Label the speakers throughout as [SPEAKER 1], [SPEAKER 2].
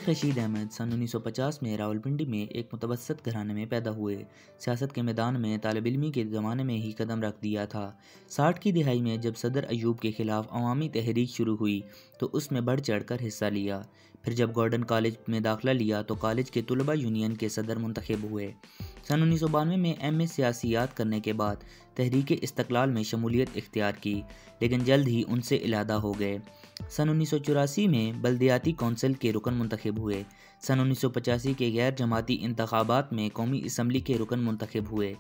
[SPEAKER 1] शेख रशीद अहमद सन 1950 में रावलपिंडी में एक मुतवस्सत घराने में पैदा हुए। सियासत के मैदान में तालिब-इल्मी के ज़माने में ही कदम रख दिया था। 60 की दिहाई में जब सदर अयूब के ख़िलाफ़ अवामी तहरीक शुरू हुई तो उसमें बढ़ चढ़ कर हिस्सा लिया। फिर जब गॉर्डन कॉलेज में दाखिला लिया तो कॉलेज के तुलबा यूनियन के सदर मुंतखब हुए। सन 1992 में एम.ए. सियासियात करने के बाद तहरीक इस्तक़लाल में शमूलियत इख्तियार की, लेकिन जल्द ही उनसे इलादा हो गए। सन 1984 में बल्दियाती कौंसिल के रुकन मुंतखब हुए। सन 1985 के गैर जमाती इंतखाबात में कौमी असम्बली के रुकन मुंतखब हुए।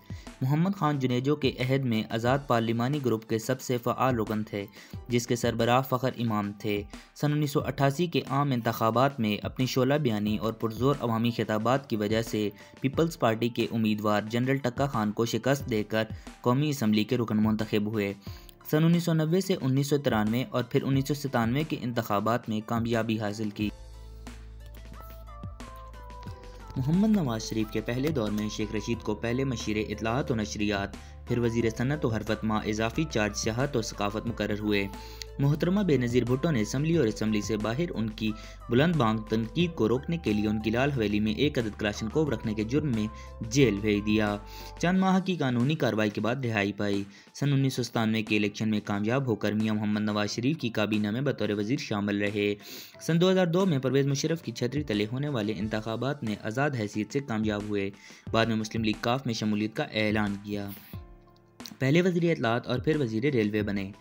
[SPEAKER 1] मोहम्मद खान जुनेजो के अहद में आज़ाद पार्लिमानी ग्रुप के सबसे फ़आल रुकन थे, जिसके सरबराह फ़खर इमाम थे। सन 1988 के आम इंतखाबात में अपनी शोला बयानी और पुरज़ोर अवामी खिताबात की वजह से पीपल्स पार्टी के उम्मीदवार जनरल टक्का खान को शिकस्त देकर कौमी असम्बली के रुकन मुंतखब हुए। सन 1990 से 1993 और फिर 1997 के इंतखाबात में कामयाबी हासिल की। मोहम्मद नवाज शरीफ के पहले दौर में शेख रशीद को पहले मशीरे इत्तलाआत व नशरियात, फिर वज़ीर सनअत व हरफत माह इजाफी चार्ज सियाहत व सकाफत मुकर्रर हुए। मोहतरमा बेनज़ीर भुट्टो ने असम्बली और असम्बली से बाहर उनकी बुलंद बांग तनकीद को रोकने के लिए उनकी लाल हवेली में एक अदद क्लाशनकोव रखने के जुर्म में जेल भेज दिया। चंद माह की कानूनी कार्रवाई के बाद रिहाई पाई। सन 1997 के इलेक्शन में कामयाब होकर मियां मोहम्मद नवाज शरीफ की काबीना में बतौर वज़ीर शामिल रहे। सन 2002 में परवेज़ मुशर्रफ की छतरी तले होने वाले इंतखाबात में आज़ाद हैसियत से कामयाब हुए। बाद में मुस्लिम लीग काफ में शमूलियत का ऐलान किया। पहले वज़ीर इत्तलाआत और फिर वज़ीर रेलवे बने।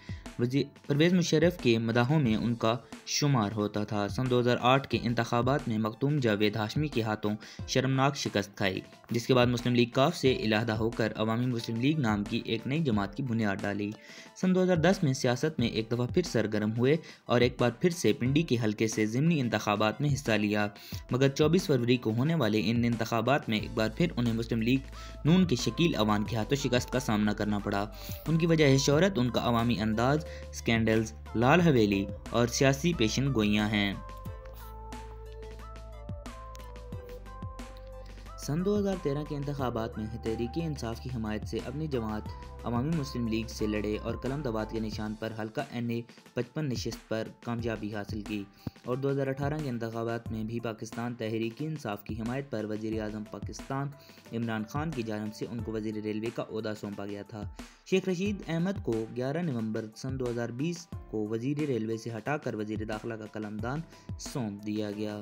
[SPEAKER 1] परवेज़ मुशर्रफ के मदाहों में उनका शुमार होता था। सन 2008 के इंतखाबात में मखदूम जावेद हाशमी के हाथों शर्मनाक शिकस्त खाई, जिसके बाद मुस्लिम लीग काफ से इलाहदा होकर अवामी मुस्लिम लीग नाम की एक नई जमात की बुनियाद डाली। सन 2010 में सियासत में एक दफ़ा फिर सरगर्म हुए और एक बार फिर से पिंडी के हल्के से ज़िमनी इंतखाबात में हिस्सा लिया, मगर 24 फरवरी को होने वाले इन इंतखाबात में एक बार फिर उन्हें मुस्लिम लीग नून के शकील अवान के हाथों शिकस्त का सामना करना पड़ा। उनकी वजह है शोहरत, उनका अवामी अंदाज, स्कैंडल्स, लाल हवेली और सियासी पेशन गोइयां हैं। सन 2013 के इंतखाबात में तहरीक इंसाफ की हमायत से अपनी जमात अवामी मुस्लिम लीग से लड़े और कलम दवात के निशान पर हल्का NA 55 नशिस्त पर कामयाबी हासिल की, और 2018 के इंतखाबात में भी पाकिस्तान तहरीक इंसाफ की हमायत पर वज़ीर आज़म पाकिस्तान इमरान खान की जानिब से उनको वज़ीर रेलवे का ओहदा सौंपा गया था। शेख रशीद अहमद को 11 नवंबर सन 2020 को वज़ीर रेलवे से हटाकर वज़ीर दाखिला का कलमदान सौंप दिया गया।